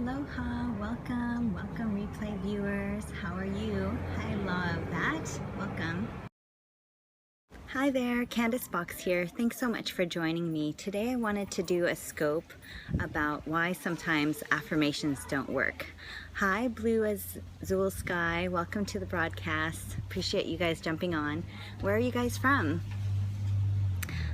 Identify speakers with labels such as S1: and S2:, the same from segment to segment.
S1: Aloha, welcome replay viewers. How are you? I love that. Welcome. Hi there, Candace Box here. Thanks so much for joining me. Today I wanted to do a scope about why sometimes affirmations don't work. Hi, Blue Azul Sky. Welcome to the broadcast. Appreciate you guys jumping on. Where are you guys from?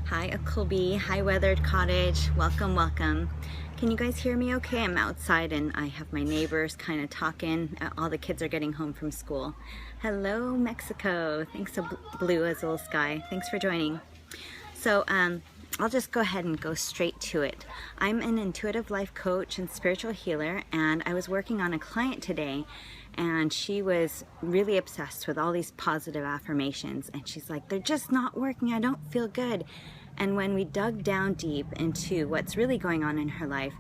S1: Hi, Akobi. Hi, Weathered Cottage. Welcome, welcome. Can you guys hear me okay? I'm outside and I have my neighbors kind of talking. All the kids are getting home from school. Hello, Mexico. Thanks, Blue Azul Sky. Thanks for joining. So I'll just go ahead and go straight to it. I'm an intuitive life coach and spiritual healer, and I was working on a client today, and she was really obsessed with all these positive affirmations, and she's like, they're just not working. I don't feel good. And when we dug down deep into what's really going on in her life,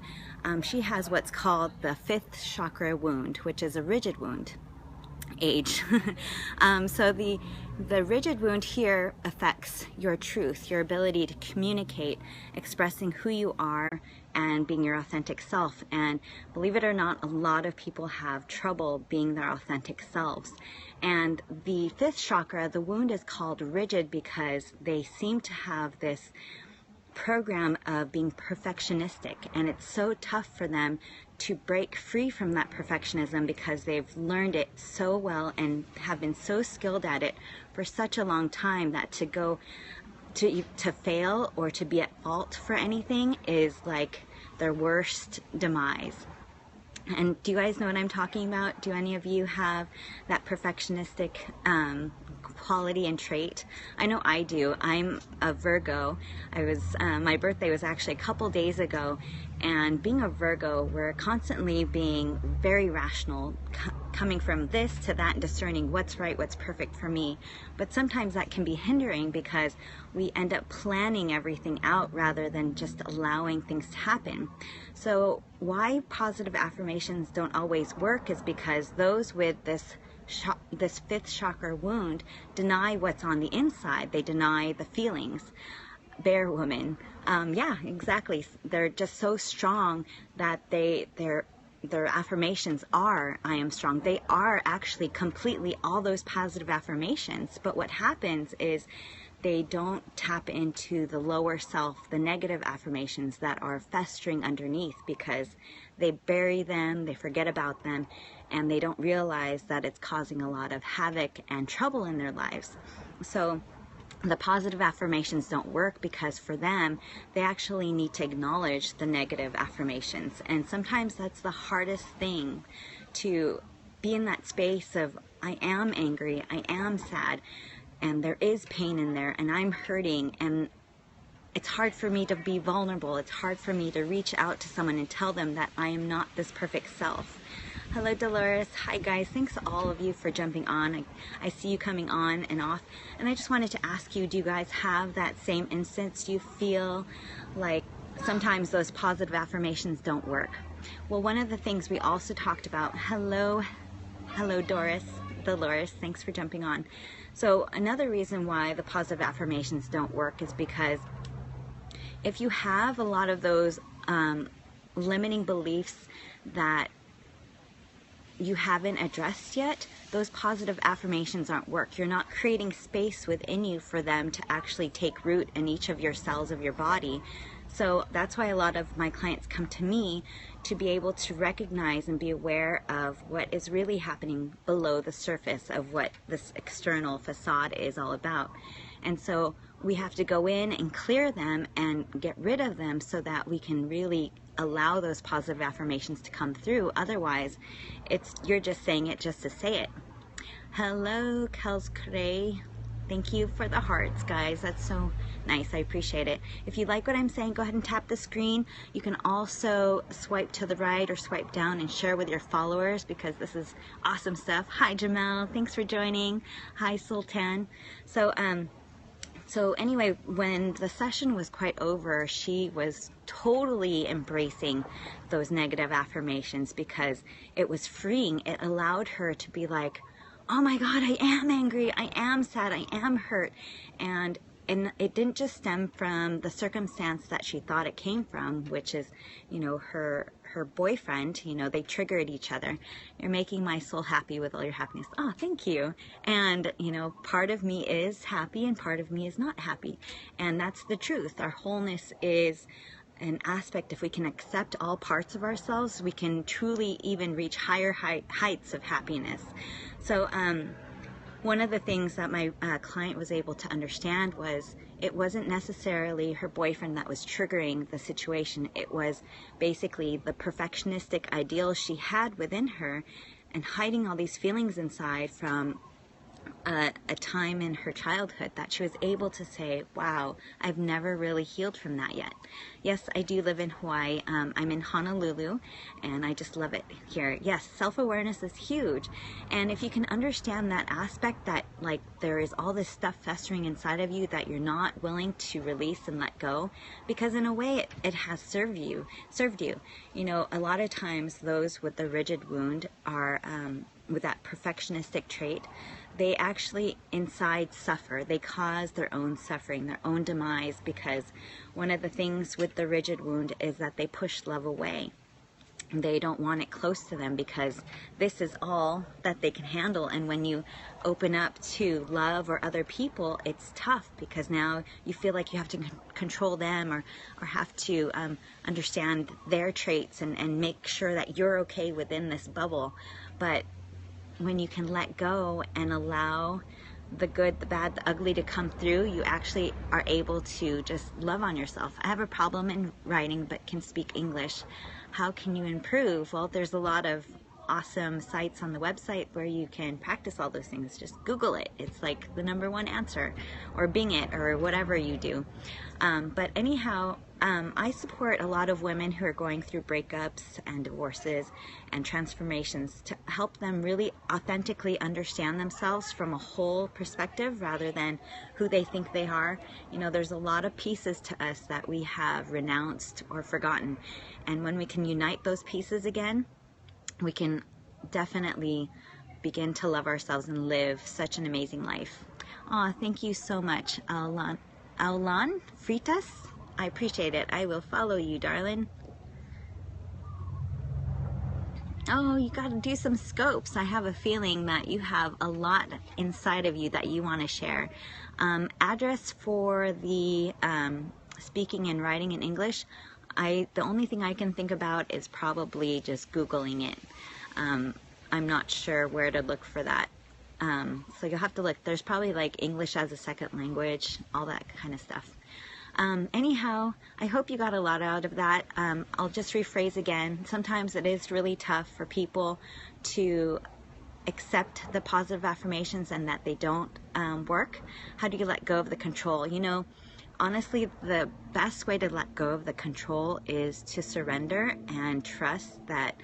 S1: she has what's called the fifth chakra wound, which is a rigid wound. Age. So the rigid wound here affects your truth, your ability to communicate, expressing who you are and being your authentic self. And believe it or not, a lot of people have trouble being their authentic selves. And the fifth chakra, the wound is called rigid because they seem to have this program of being perfectionistic, and it's so tough for them to break free from that perfectionism because they've learned it so well and have been so skilled at it for such a long time that to go to fail or to be at fault for anything is like their worst demise. And do you guys know what I'm talking about? Do any of you have that perfectionistic quality and trait? I know I do. I'm a Virgo. My birthday was actually a couple days ago, and being a Virgo, we're constantly being very rational, coming from this to that and discerning what's right, what's perfect for me. But sometimes that can be hindering because we end up planning everything out rather than just allowing things to happen. So why positive affirmations don't always work is because those with this fifth chakra wound deny what's on the inside. They deny the feelings. Bear woman. Yeah, exactly. They're just so strong that their affirmations are, I am strong. They are actually completely all those positive affirmations. But what happens is they don't tap into the lower self, the negative affirmations that are festering underneath, because they bury them, they forget about them, and they don't realize that it's causing a lot of havoc and trouble in their lives. So the positive affirmations don't work because for them, they actually need to acknowledge the negative affirmations. And sometimes that's the hardest thing, to be in that space of, I am angry, I am sad, and there is pain in there, and I'm hurting, and it's hard for me to be vulnerable. It's hard for me to reach out to someone and tell them that I am not this perfect self. Hello, Dolores. Hi, guys. Thanks all of you for jumping on. I see you coming on and off. And I just wanted to ask you, do you guys have that same instance? Do you feel like sometimes those positive affirmations don't work? Well, one of the things we also talked about, hello, Dolores. Thanks for jumping on. So another reason why the positive affirmations don't work is because if you have a lot of those limiting beliefs that you haven't addressed yet, those positive affirmations aren't work. You're not creating space within you for them to actually take root in each of your cells of your body. So that's why a lot of my clients come to me to be able to recognize and be aware of what is really happening below the surface of what this external facade is all about. And so we have to go in and clear them and get rid of them so that we can really allow those positive affirmations to come through. Otherwise, you're just saying it just to say it. Hello, Kels Cray. Thank you for the hearts, guys. That's so nice. I appreciate it. If you like what I'm saying, go ahead and tap the screen. You can also swipe to the right or swipe down and share with your followers, because this is awesome stuff. Hi, Jamel. Thanks for joining. Hi, Sultan. So anyway, when the session was quite over, she was totally embracing those negative affirmations because it was freeing. It allowed her to be like, oh my God, I am angry, I am sad, I am hurt. And and it didn't just stem from the circumstance that she thought it came from, which is, you know, her boyfriend. You know, they triggered each other. You're making my soul happy with all your happiness. Oh, thank you. And, you know, part of me is happy and part of me is not happy. And that's the truth. Our wholeness is an aspect. If we can accept all parts of ourselves, we can truly even reach higher heights of happiness. So, one of the things that my client was able to understand was it wasn't necessarily her boyfriend that was triggering the situation. It was basically the perfectionistic ideal she had within her and hiding all these feelings inside from a time in her childhood that she was able to say, wow, I've never really healed from that yet. Yes, I do live in Hawaii. I'm in Honolulu, and I just love it here. Yes, self-awareness is huge. And if you can understand that aspect, that like there is all this stuff festering inside of you that you're not willing to release and let go, because in a way it has served you. You know, a lot of times those with the rigid wound are, with that perfectionistic trait, they actually inside suffer. They cause their own suffering, their own demise, because one of the things with the rigid wound is that they push love away. They don't want it close to them because this is all that they can handle. And when you open up to love or other people, it's tough because now you feel like you have to control them or have to understand their traits and make sure that you're okay within this bubble. But when you can let go and allow the good, the bad, the ugly to come through, you actually are able to just love on yourself. I have a problem in writing but can speak English. How can you improve? Well, there's a lot of awesome sites on the website where you can practice all those things. Just Google it. It's like the #1 answer, or Bing it, or whatever you do. But anyhow, I support a lot of women who are going through breakups and divorces and transformations to help them really authentically understand themselves from a whole perspective rather than who they think they are. You know, there's a lot of pieces to us that we have renounced or forgotten. And when we can unite those pieces again, we can definitely begin to love ourselves and live such an amazing life. Aw, thank you so much, Aulan Fritas. I appreciate it. I will follow you, darling. Oh, you got to do some scopes. I have a feeling that you have a lot inside of you that you want to share. Address for the speaking and writing in English, the only thing I can think about is probably just Googling it. I'm not sure where to look for that. So you'll have to look. There's probably like English as a second language, all that kind of stuff. Anyhow, I hope you got a lot out of that. I'll just rephrase again. Sometimes it is really tough for people to accept the positive affirmations and that they don't work. How do you let go of the control? You know, honestly, the best way to let go of the control is to surrender and trust that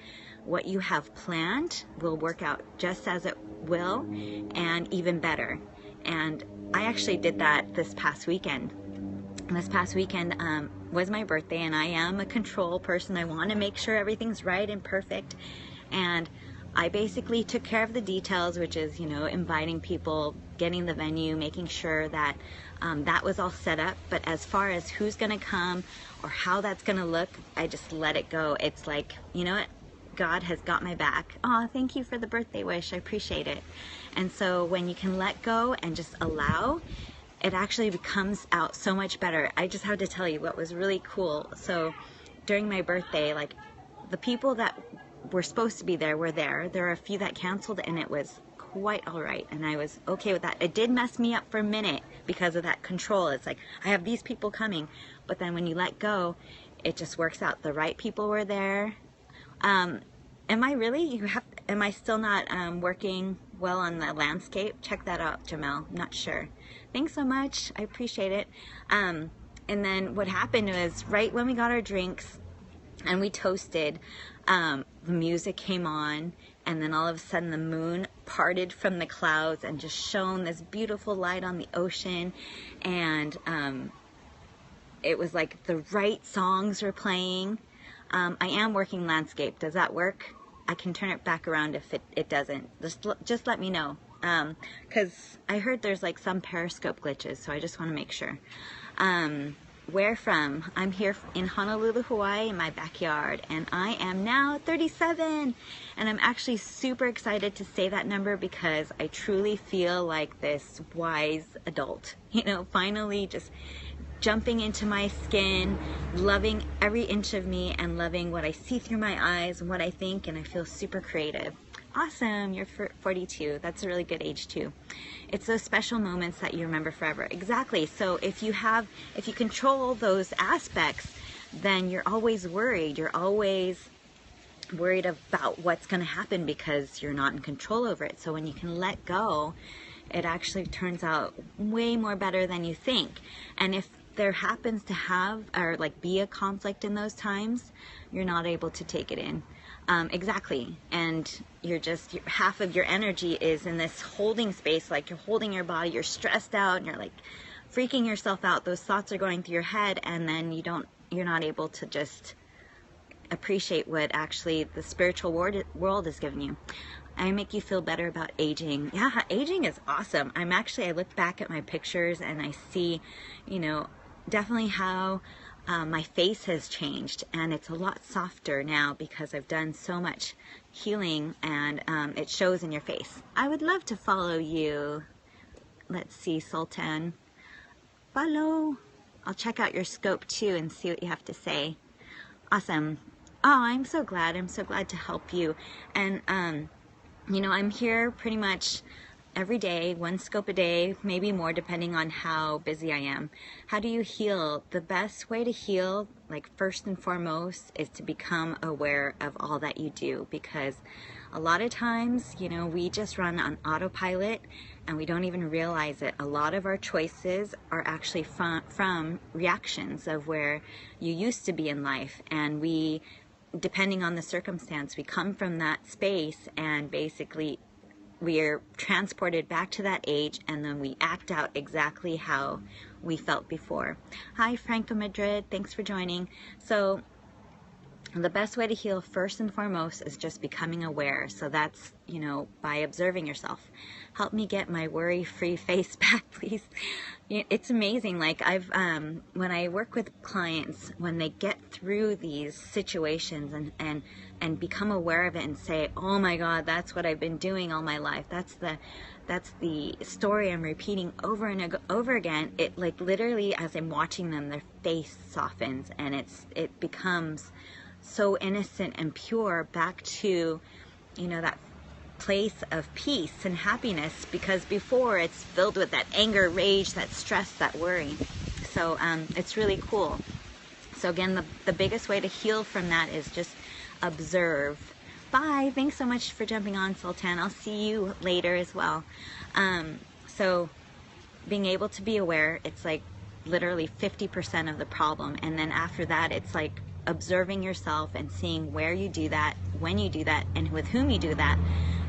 S1: what you have planned will work out just as it will and even better. And I actually did that this past weekend. This past weekend was my birthday, and I am a control person. I want to make sure everything's right and perfect. And I basically took care of the details, which is, you know, inviting people, getting the venue, making sure that that was all set up. But as far as who's going to come or how that's going to look, I just let it go. It's like, you know what? God has got my back. Oh, thank you for the birthday wish. I appreciate it. And so when you can let go and just allow, it actually becomes out so much better. I just have to tell you what was really cool. So during my birthday, like the people that were supposed to be there were there. There were a few that canceled, and it was quite all right. And I was okay with that. It did mess me up for a minute because of that control. It's like, I have these people coming. But then when you let go, it just works out. The right people were there. Am I really? Am I still not working well on the landscape? Check that out, Jamel. Not sure. Thanks so much. I appreciate it. And then what happened was right when we got our drinks and we toasted, the music came on, and then all of a sudden the moon parted from the clouds and just shone this beautiful light on the ocean. And it was like the right songs were playing. I am working landscape. Does that work? I can turn it back around if it doesn't. Just let me know. because I heard there's like some Periscope glitches, so I just want to make sure. Where from? I'm here in Honolulu, Hawaii, in my backyard, and I am now 37, and I'm actually super excited to say that number because I truly feel like this wise adult, you know, finally just jumping into my skin, loving every inch of me, and loving what I see through my eyes and what I think, and I feel super creative. Awesome, you're 42. That's a really good age too. It's those special moments that you remember forever. Exactly. So if you control those aspects, then you're always worried. You're always worried about what's going to happen because you're not in control over it. So when you can let go, it actually turns out way more better than you think. And if there happens to have or like be a conflict in those times, you're not able to take it in. Exactly. And half of your energy is in this holding space, like you're holding your body, you're stressed out, and you're like freaking yourself out. Those thoughts are going through your head, and then you're not able to just appreciate what actually the spiritual world is giving you. I make you feel better about aging. Yeah, aging is awesome. I look back at my pictures and I see, you know, definitely how my face has changed, and it's a lot softer now because I've done so much healing, and it shows in your face. I would love to follow you. Let's see, Sultan. Follow. I'll check out your scope too and see what you have to say. Awesome. Oh, I'm so glad. I'm so glad to help you. And, you know, I'm here pretty much every day, one scope a day, maybe more depending on how busy I am. How do you heal? The best way to heal, like first and foremost, is to become aware of all that you do, because a lot of times, you know, we just run on autopilot and we don't even realize it. A lot of our choices are actually from reactions of where you used to be in life, and we, depending on the circumstance, we come from that space and basically we are transported back to that age, and then we act out exactly how we felt before. Hi, Franco Madrid. Thanks for joining. So the best way to heal first and foremost is just becoming aware. So that's, you know, by observing yourself. Help me get my worry-free face back, please. It's amazing. Like when I work with clients, when they get through these situations and become aware of it and say, oh my God, that's what I've been doing all my life. That's the story I'm repeating over and over again. It, like, literally, as I'm watching them, their face softens, and it becomes so innocent and pure back to, you know, that place of peace and happiness, because before it's filled with that anger, rage, that stress, that worry. So it's really cool. So again, the biggest way to heal from that is just observe. Bye. Thanks so much for jumping on, Sultan. I'll see you later as well. So being able to be aware, it's like literally 50% of the problem. And then after that, it's like observing yourself and seeing where you do that, when you do that, and with whom you do that,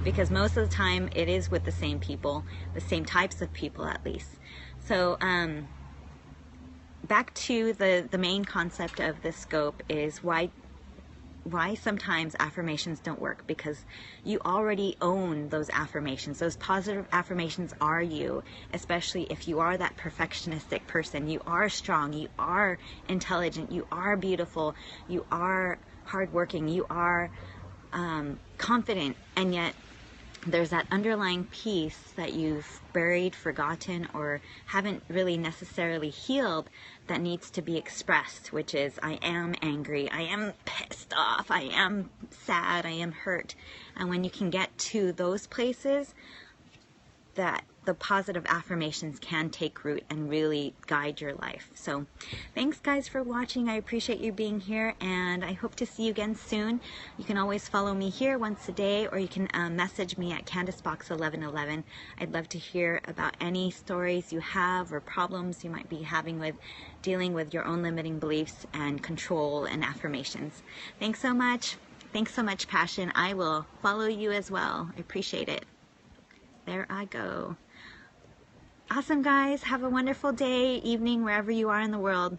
S1: because most of the time it is with the same people, the same types of people at least. So back to the main concept of this scope is why sometimes affirmations don't work, because you already own those affirmations. Those positive affirmations are you, especially if you are that perfectionistic person. You are strong, you are intelligent, you are beautiful, you are hardworking, you are confident, and yet there's that underlying piece that you've buried, forgotten, or haven't really necessarily healed that needs to be expressed, which is, I am angry, I am pissed off, I am sad, I am hurt. And when you can get to those places, that the positive affirmations can take root and really guide your life. So thanks guys for watching. I appreciate you being here, and I hope to see you again soon. You can always follow me here once a day, or you can message me at CandiceBox1111. I'd love to hear about any stories you have or problems you might be having with dealing with your own limiting beliefs and control and affirmations. Thanks so much. Thanks so much, Passion. I will follow you as well. I appreciate it. There I go. Awesome, guys. Have a wonderful day, evening, wherever you are in the world.